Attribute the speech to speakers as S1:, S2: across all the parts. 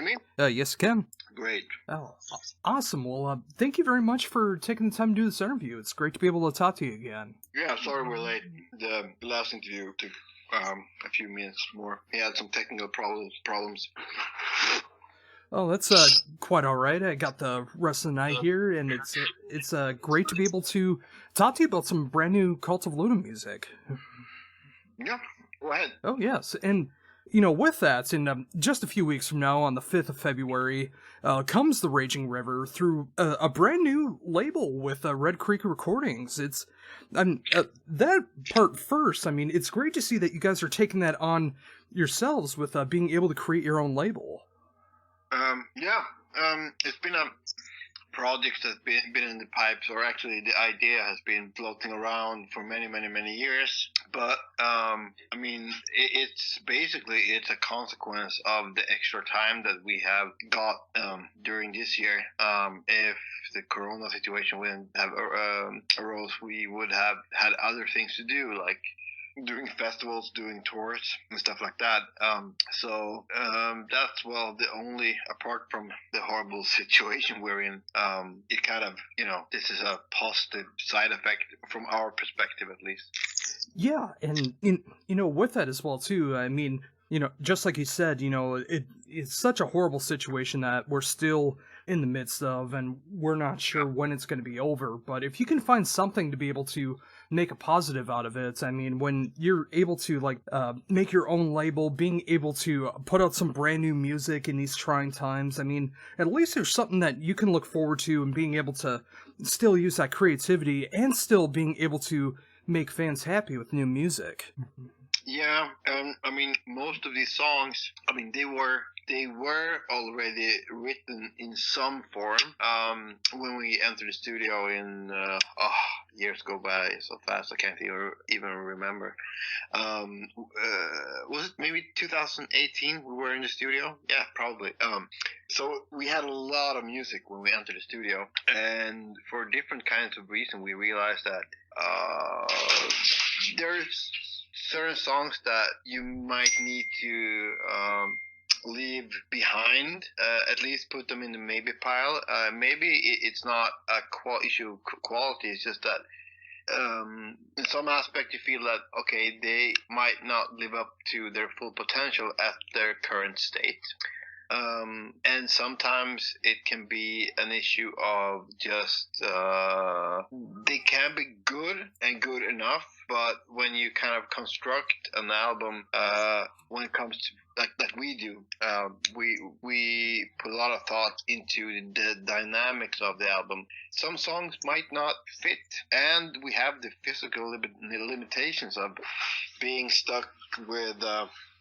S1: hear me?
S2: Yes, Ken.
S1: Great.
S2: Oh, awesome. Well, thank you very much for taking the time to do this interview. It's great to be able to talk to you again.
S1: Yeah, sorry we're late. The last interview took a few minutes more. We had some technical problems.
S2: Oh, that's quite all right. I got the rest of the night here, and it's great to be able to talk to you about some brand new Cult of Luna music.
S1: Yeah, go ahead.
S2: Oh, yes, and with that, in just a few weeks from now, on the 5th of February, comes the Raging River through a brand new label with Red Creek Recordings. It's that part first. I mean, it's great to see that you guys are taking that on yourselves with being able to create your own label.
S1: It's been a project that's been in the pipes, or actually the idea has been floating around for many years. But I mean, it's a consequence of the extra time that we have got during this year. If the Corona situation wouldn't have arose, we would have had other things to do, like doing festivals, doing tours, and stuff like that. That's, well, the only, apart from the horrible situation we're in, it kind of, this is a positive side effect from our perspective, at least.
S2: Yeah, and with that as well too. I mean, just like you said, it's such a horrible situation that we're still in the midst of, and we're not sure when it's going to be over. But if you can find something to be able to make a positive out of it, I mean, when you're able to make your own label, being able to put out some brand new music in these trying times, I mean, at least there's something that you can look forward to, and being able to still use that creativity and still being able to make fans happy with new music.
S1: Yeah, I mean, most of these songs, I mean, they were already written in some form when we entered the studio in years go by so fast I can't even remember. Was it maybe 2018 we were in the studio? Yeah, probably. So we had a lot of music when we entered the studio, and for different kinds of reasons we realized that there's certain songs that you might need to leave behind, at least put them in the maybe pile. Maybe it's not a issue of quality, it's just that in some aspect you feel that, okay, they might not live up to their full potential at their current state. And sometimes it can be an issue of just they can be good and good enough, but when you kind of construct an album, when it comes to like we do, we put a lot of thought into the dynamics of the album. Some songs might not fit, and we have the physical limitations of being stuck with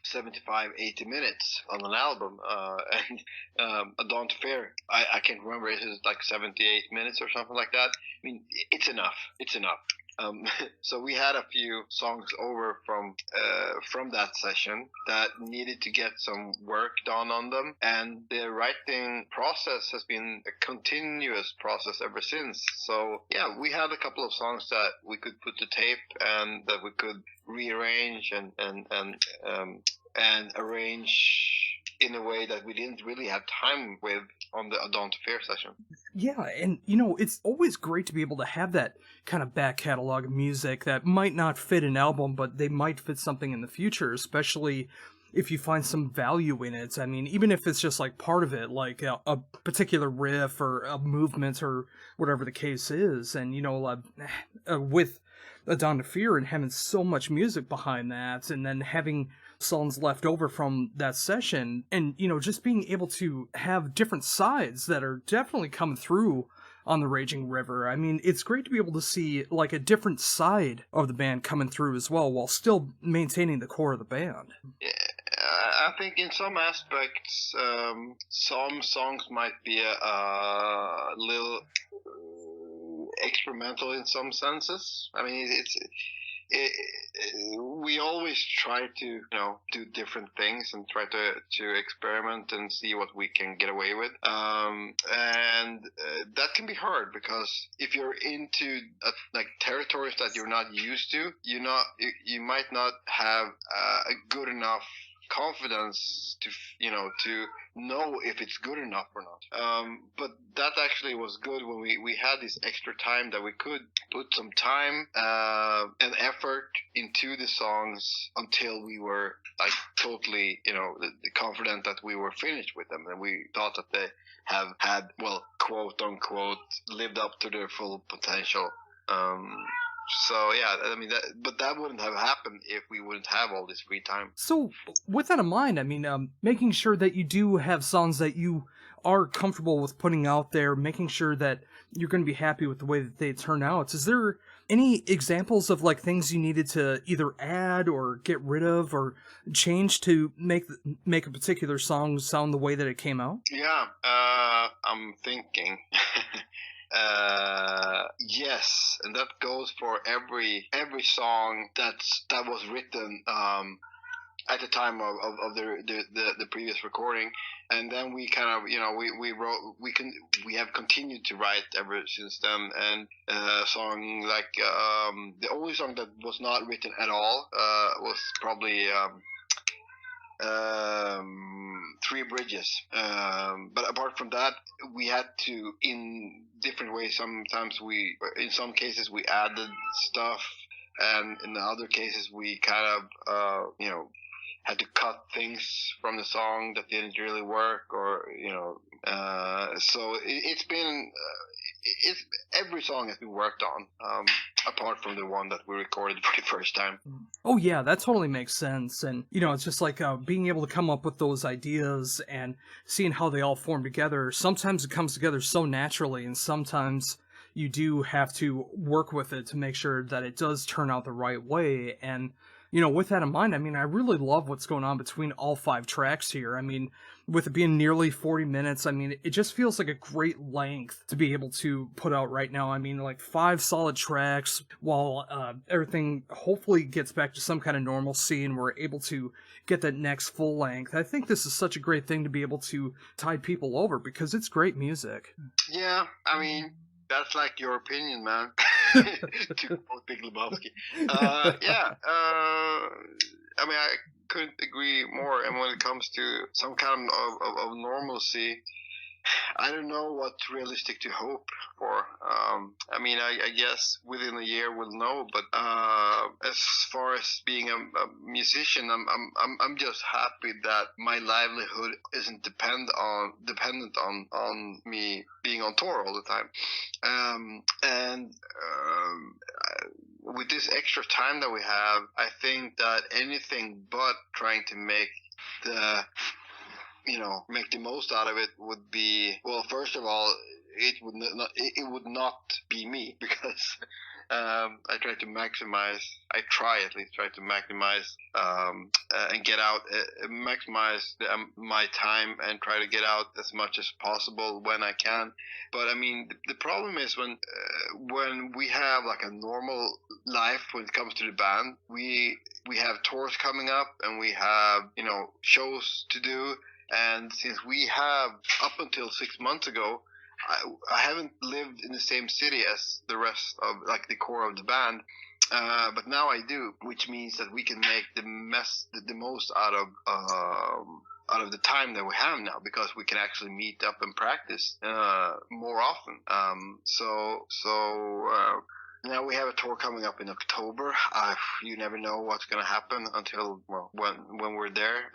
S1: 75-80 minutes on an album, and A Dawn to Fear, I can't remember, is it like 78 minutes or something like that? I mean, it's enough. So we had a few songs over from that session that needed to get some work done on them, and the writing process has been a continuous process ever since. So yeah, we had a couple of songs that we could put to tape and that we could rearrange and arrange in a way that we didn't really have time with on the Dawn to Fear session.
S2: Yeah, and it's always great to be able to have that kind of back catalog of music that might not fit an album, but they might fit something in the future, especially if you find some value in it. I mean, even if it's just like part of it, like a particular riff or a movement or whatever the case is. And, with A Dawn to Fear and having so much music behind that, and then having songs left over from that session, and just being able to have different sides that are definitely coming through on the Raging River. I mean, it's great to be able to see like a different side of the band coming through as well, while still maintaining the core of the band.
S1: Yeah, I think in some aspects, some songs might be a little experimental in some senses. I mean, we always try to do different things and try to experiment and see what we can get away with, and that can be hard, because if you're into like territories that you're not used to, you might not have a good enough confidence to to know if it's good enough or not. But that actually was good when we had this extra time that we could put some time and effort into the songs until we were like totally confident that we were finished with them, and we thought that they have had, well, quote unquote, lived up to their full potential. So yeah, I mean but that wouldn't have happened if we wouldn't have all this free time.
S2: So with that in mind, I mean, making sure that you do have songs that you are comfortable with putting out there, making sure that you're going to be happy with the way that they turn out. Is there any examples of like things you needed to either add or get rid of or change to make a particular song sound the way that it came out?
S1: Yeah, I'm thinking. Yes, and that goes for every song that was written at the time of the previous recording, and then we kind of we have continued to write ever since then. And a song like the only song that was not written at all was probably Three Bridges. But apart from that, we had to, in different ways, in some cases we added stuff, and in other cases we kind of had to cut things from the song that didn't really work, or so it's been every song has been worked on, apart from the one that we recorded for the first time.
S2: Oh yeah, that totally makes sense. And it's just like being able to come up with those ideas and seeing how they all form together. Sometimes it comes together so naturally, and sometimes you do have to work with it to make sure that it does turn out the right way. And with that in mind, I mean, I really love what's going on between all 5 tracks here. I mean, with it being nearly 40 minutes, I mean, it just feels like a great length to be able to put out right now. I mean, like 5 solid tracks while everything hopefully gets back to some kind of normalcy and we're able to get that next full length. I think this is such a great thing to be able to tide people over because it's great music.
S1: Yeah, I mean, that's like your opinion, man. To quote Big Lebowski. Yeah. I mean, I couldn't agree more. And when it comes to some kind of normalcy, I don't know what's realistic to hope for. I mean, I guess within a year we'll know. But as far as being a musician, I'm just happy that my livelihood isn't dependent on me being on tour all the time. And with this extra time that we have, I think that anything but trying to make the most out of it would be, well, first of all, it would not be me, because I try to maximize and get out, maximize my time and try to get out as much as possible when I can. But I mean, the problem is when we have like a normal life when it comes to the band, we have tours coming up and we have shows to do. And since we have, up until 6 months ago, I haven't lived in the same city as the rest of, like, the core of the band. But now I do, which means that we can make the most out of the time that we have now, because we can actually meet up and practice more often. Now we have a tour coming up in October. You never know what's going to happen until, well, when we're there.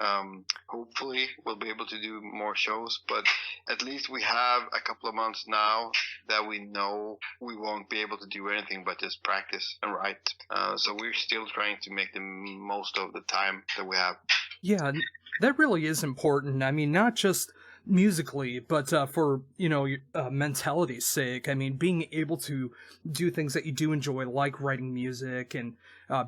S1: Hopefully we'll be able to do more shows, but at least we have a couple of months now that we know we won't be able to do anything but just practice and write. So we're still trying to make the most of the time that we have.
S2: Yeah, that really is important. I mean, not just musically, but for mentality's sake. I mean, being able to do things that you do enjoy, like writing music, and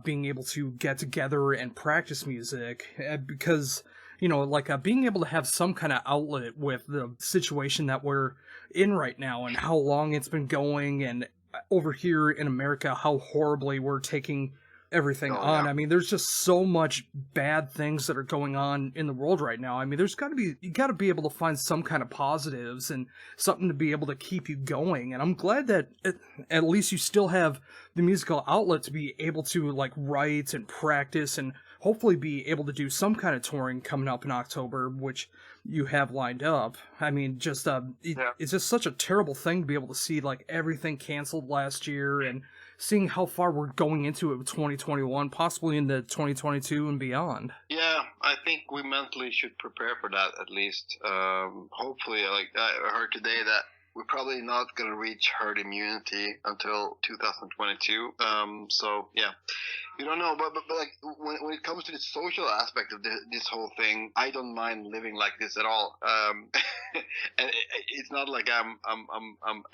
S2: being able to get together and practice music, because being able to have some kind of outlet with the situation that we're in right now and how long it's been going, and over here in America how horribly we're taking everything on.
S1: Yeah.
S2: I mean, there's just so much bad things that are going on in the world right now. I mean, you got to be able to find some kind of positives and something to be able to keep you going. And I'm glad that at least you still have the musical outlet to be able to like write and practice and hopefully be able to do some kind of touring coming up in October, which you have lined up. I mean, just it's just such a terrible thing to be able to see like everything canceled last year, and seeing how far we're going into it with 2021, possibly into 2022 and beyond.
S1: Yeah, I think we mentally should prepare for that at least. Hopefully, like I heard today that we're probably not going to reach herd immunity until 2022. So yeah, you don't know, but like when it comes to the social aspect of this whole thing, I don't mind living like this at all. And it's not like I'm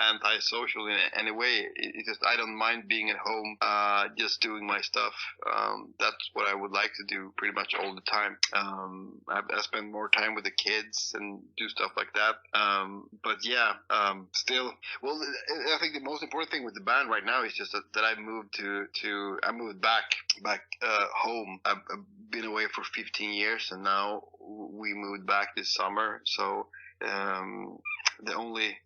S1: antisocial in any way. It's just I don't mind being at home, just doing my stuff. That's what I would like to do pretty much all the time. I spend more time with the kids and do stuff like that. But yeah, still, well, I think the most important thing with the band right now is just that I moved I moved back home. I've been away for 15 years, and now we moved back this summer. So the only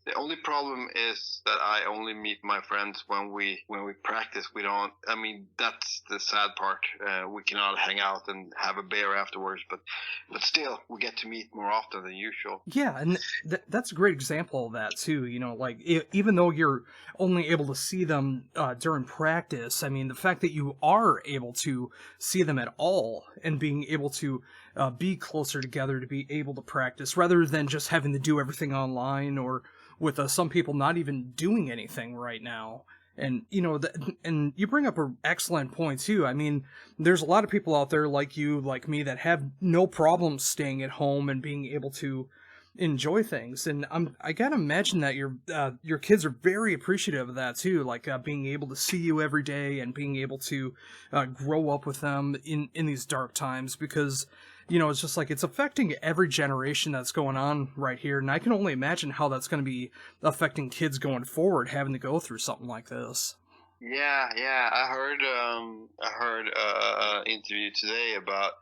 S1: problem is that I only meet my friends when we practice. We don't. I mean, that's the sad part. We cannot hang out and have a beer afterwards, but still, we get to meet more often than usual.
S2: Yeah, and that's a great example of that too. You know, like even though you're only able to see them during practice, I mean, the fact that you are able to see them at all and being able to be closer together to be able to practice rather than just having to do everything online, or with some people not even doing anything right now. And, you know, and you bring up an excellent point, too. I mean, there's a lot of people out there like you, like me, that have no problem staying at home and being able to enjoy things. And I gotta imagine that your kids are very appreciative of that, too, like being able to see you every day and being able to grow up with them in these dark times, because, you know, it's just like it's affecting every generation that's going on right here. And I can only imagine how that's going to be affecting kids going forward, having to go through something like this.
S1: Yeah. I heard an interview today about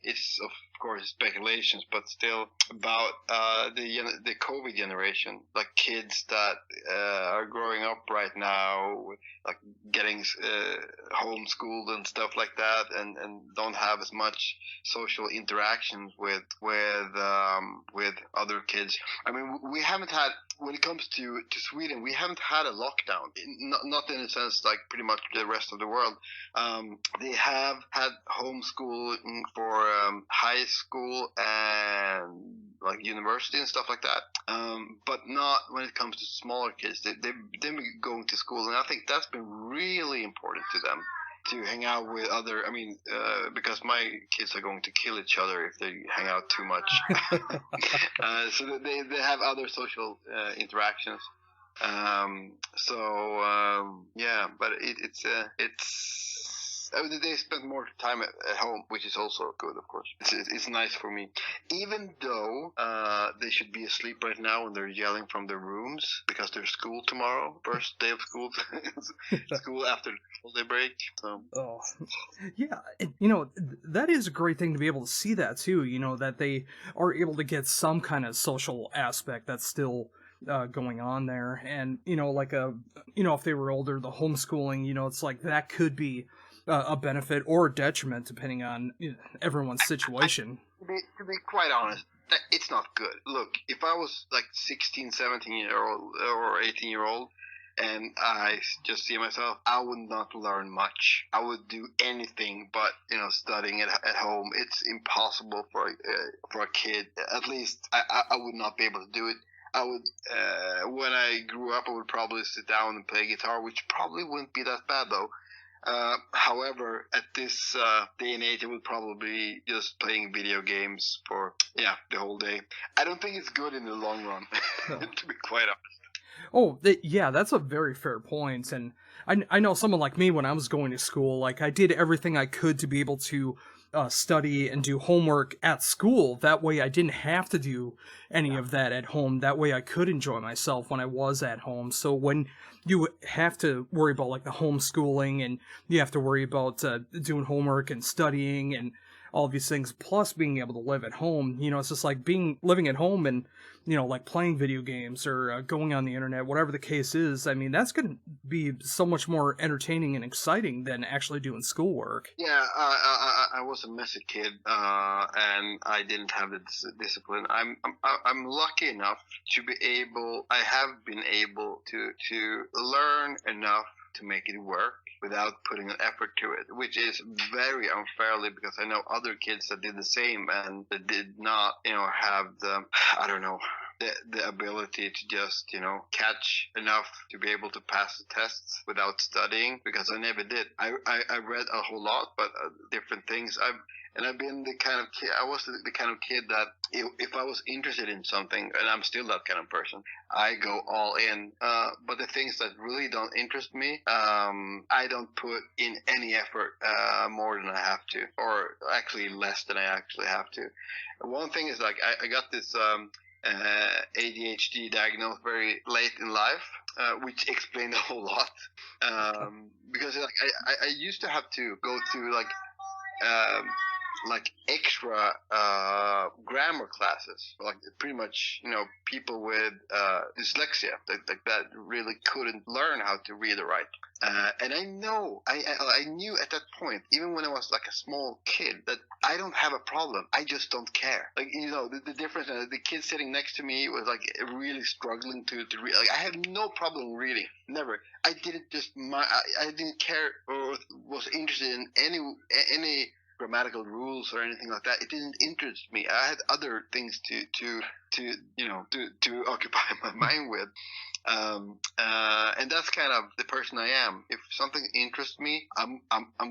S1: it's of course speculations, but still about the COVID generation, like kids that are growing up right now, like getting homeschooled and stuff like that, and don't have as much social interactions with other kids. I mean, we haven't had, when it comes to Sweden, we haven't had a lockdown. Not in a sense like pretty much the rest of the world. They have had homeschooling for high school and like university and stuff like that. But not when it comes to smaller kids. They've been going to school, and I think that's been really important to them, to hang out with other, because my kids are going to kill each other if they hang out too much. So they have other social interactions. Yeah, but they spend more time at home, which is also good, of course. It's nice for me. Even though they should be asleep right now and they're yelling from their rooms because there's school tomorrow, first day of school, school after the holiday break. So. Oh,
S2: yeah. And, you know, that is a great thing to be able to see that, too, you know, that they are able to get some kind of social aspect that's still going on there. And, you know, like, if they were older, the homeschooling, you know, it's like that could be a benefit or a detriment depending on everyone's situation.
S1: To be quite honest, it's not good. Look, if I was like 16, 17-year-old or 18-year-old and I just see myself, I would not learn much. I would do anything but, studying at home. It's impossible for a kid. At least I would not be able to do it. I would, when I grew up, I would probably sit down and play guitar, which probably wouldn't be that bad though. However, at this day and age, I would probably be just playing video games for the whole day. I don't think it's good in the long run, to be quite honest.
S2: Oh, yeah, that's a very fair point. And I know someone like me, when I was going to school, like I did everything I could to be able to study and do homework at school. That way I didn't have to do any of that at home. That way I could enjoy myself when I was at home. So when you have to worry about like the homeschooling and you have to worry about doing homework and studying and all of these things, plus being able to live at home. It's just like living at home and, like playing video games or going on the internet, whatever the case is. I mean, that's going to be so much more entertaining and exciting than actually doing schoolwork.
S1: Yeah, I was a messy kid, and I didn't have the discipline. I'm lucky enough to be able. I have been able to learn enough to make it work without putting an effort to it, which is very unfairly, because I know other kids that did the same and that did not, have the ability to just, catch enough to be able to pass the tests without studying, because I never did. I read a whole lot, but different things. I've been the kind of kid, I was the kind of kid that if I was interested in something, and I'm still that kind of person, I go all in. But the things that really don't interest me, I don't put in any effort more than I have to, or actually less than I actually have to. One thing is, like, I got this ADHD diagnosed very late in life, which explained a whole lot. Because like I used to have to go through like extra grammar classes, like pretty much, people with dyslexia that really couldn't learn how to read or write. And I knew at that point, even when I was like a small kid, that I don't have a problem. I just don't care. Like, the difference, the kid sitting next to me was like really struggling to read. Like, I had no problem reading. Never. I didn't care or was interested in any grammatical rules or anything like that. It didn't interest me. I had other things to occupy my mind with. And that's kind of the person I am. If something interests me, I'm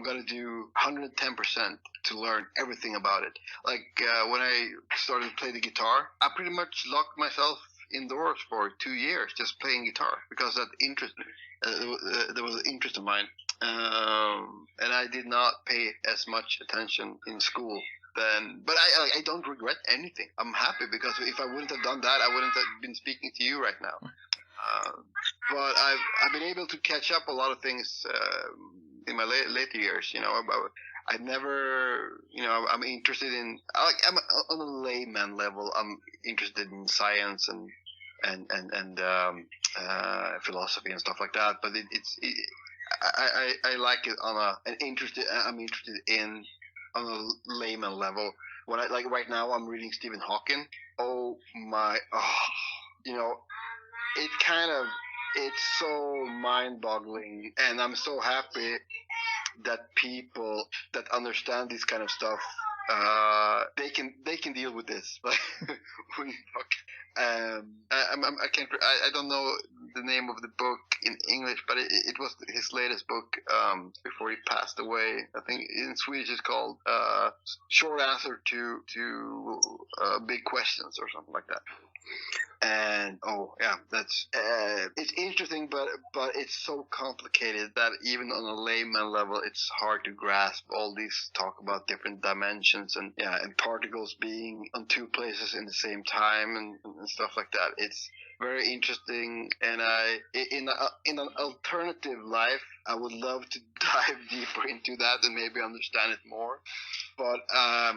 S1: gonna do 110% to learn everything about it. Like when I started to play the guitar, I pretty much locked myself indoors for 2 years just playing guitar, because that interested me. There was an interest of mine, and I did not pay as much attention in school then. But I don't regret anything. I'm happy, because if I wouldn't have done that, I wouldn't have been speaking to you right now. But I've been able to catch up a lot of things in my later years. About I never, I'm interested in, I'm on a layman level. I'm interested in science and philosophy and stuff like that. But I like it on I'm interested in on a layman level. When right now I'm reading Stephen Hawking. Oh my, it's so mind-boggling, and I'm so happy that people that understand this kind of stuff, they can deal with this. I don't know the name of the book in English, but it was his latest book before he passed away. I think in Swedish it's called Short Answer to Big Questions or something like that. And that's it's interesting, but it's so complicated that even on a layman level, it's hard to grasp all these talk about different dimensions and particles being on two places in the same time and stuff like that. It's very interesting, and in an alternative life, I would love to dive deeper into that and maybe understand it more. But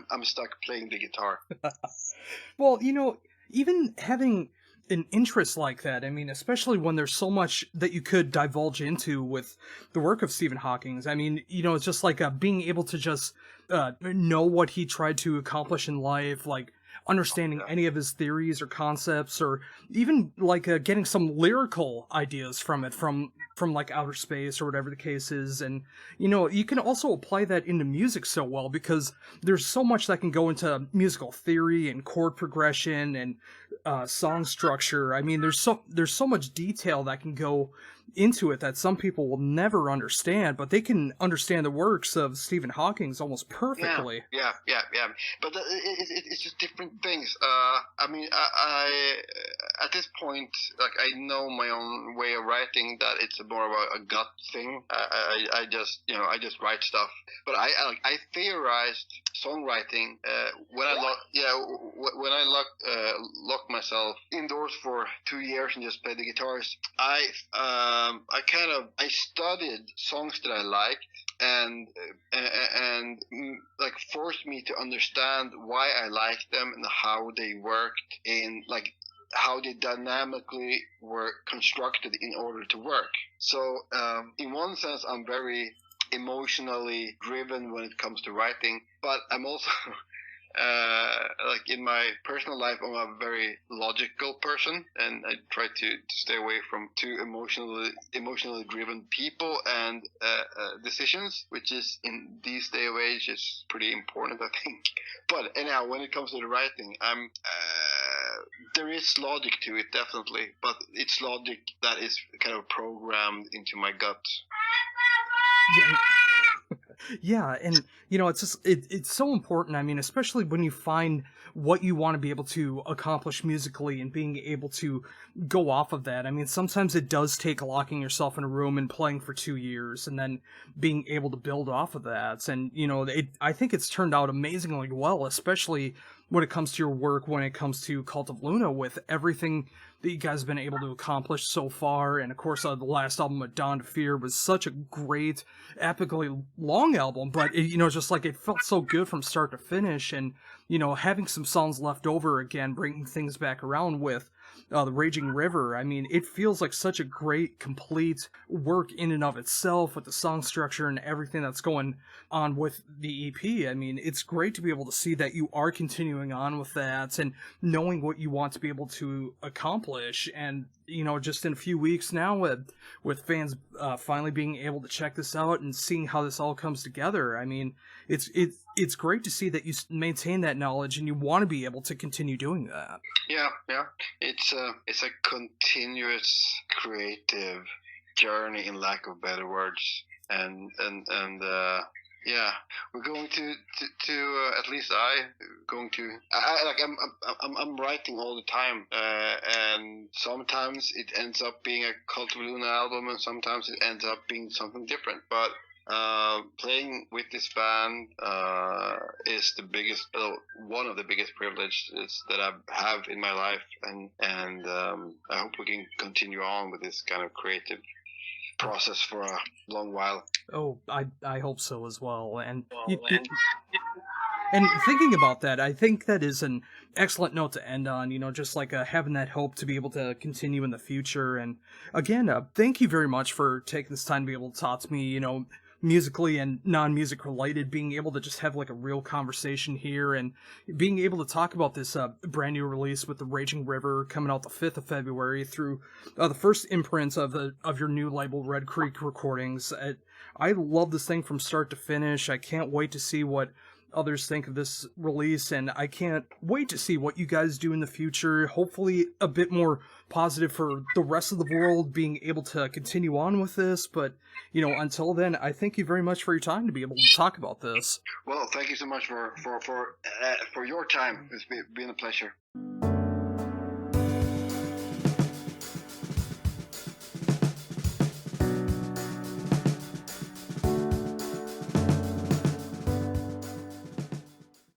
S1: I'm stuck playing the guitar.
S2: Well, even having an interest like that, I mean, especially when there's so much that you could divulge into with the work of Stephen Hawking. I mean, it's just like being able to just know what he tried to accomplish in life, like understanding any of his theories or concepts, or even like getting some lyrical ideas from it, from like outer space or whatever the case is. And you can also apply that into music so well, because there's so much that can go into musical theory and chord progression and song structure. I mean, there's so much detail that can go into it that some people will never understand, but they can understand the works of Stephen Hawking's almost perfectly.
S1: Yeah. But it's just different things. I mean, I at this point, like, I know my own way of writing, that it's more of a gut thing. I just write stuff. But I theorized songwriting when I locked myself indoors for 2 years and just played the guitars. I I studied songs that I liked, and like forced me to understand why I liked them and how they worked in like how they dynamically were constructed in order to work. So in one sense, I'm very emotionally driven when it comes to writing, but I'm also like in my personal life, I'm a very logical person, and I try to stay away from too emotionally driven people and decisions, which is in these day of age is pretty important, I think. But anyhow, when it comes to the writing, there is logic to it, definitely, but it's logic that is kind of programmed into my gut.
S2: Yeah. Yeah, and it's just it's so important. I mean, especially when you find what you want to be able to accomplish musically and being able to go off of that. I mean, sometimes it does take locking yourself in a room and playing for 2 years and then being able to build off of that. And I think it's turned out amazingly well, especially when it comes to your work, when it comes to Cult of Luna, with everything that you guys have been able to accomplish so far. And of course, the last album, with Dawn to Fear, was such a great, epically long album, but just like it felt so good from start to finish. And having some songs left over again, bringing things back around with the Raging River. I mean, it feels like such a great, complete work in and of itself, with the song structure and everything that's going on with the EP. I mean, it's great to be able to see that you are continuing on with that and knowing what you want to be able to accomplish. And just in a few weeks now, with fans finally being able to check this out and seeing how this all comes together, I mean, it's great to see that you maintain that knowledge and you want to be able to continue doing that.
S1: Yeah. It's a continuous creative journey, in lack of better words, and yeah, we're going to at least I'm writing all the time, and sometimes it ends up being a Cult of Luna album, and sometimes it ends up being something different. But playing with this band is one of the biggest privileges that I have in my life, and I hope we can continue on with this kind of creative process for a long while.
S2: Oh, I hope so as well. And and thinking about that, I think that is an excellent note to end on, just like having that hope to be able to continue in the future. And again, thank you very much for taking this time to be able to talk to me, musically and non-music related, being able to just have like a real conversation here and being able to talk about this brand new release with the Raging River coming out the 5th of February through the first imprint of your new label, Red Creek Recordings. I love this thing from start to finish. I can't wait to see what others think of this release, and I can't wait to see what you guys do in the future. Hopefully a bit more positive for the rest of the world, being able to continue on with this. But until then, I thank you very much for your time to be able to talk about this.
S1: Well, thank you so much for your time. It's been a pleasure.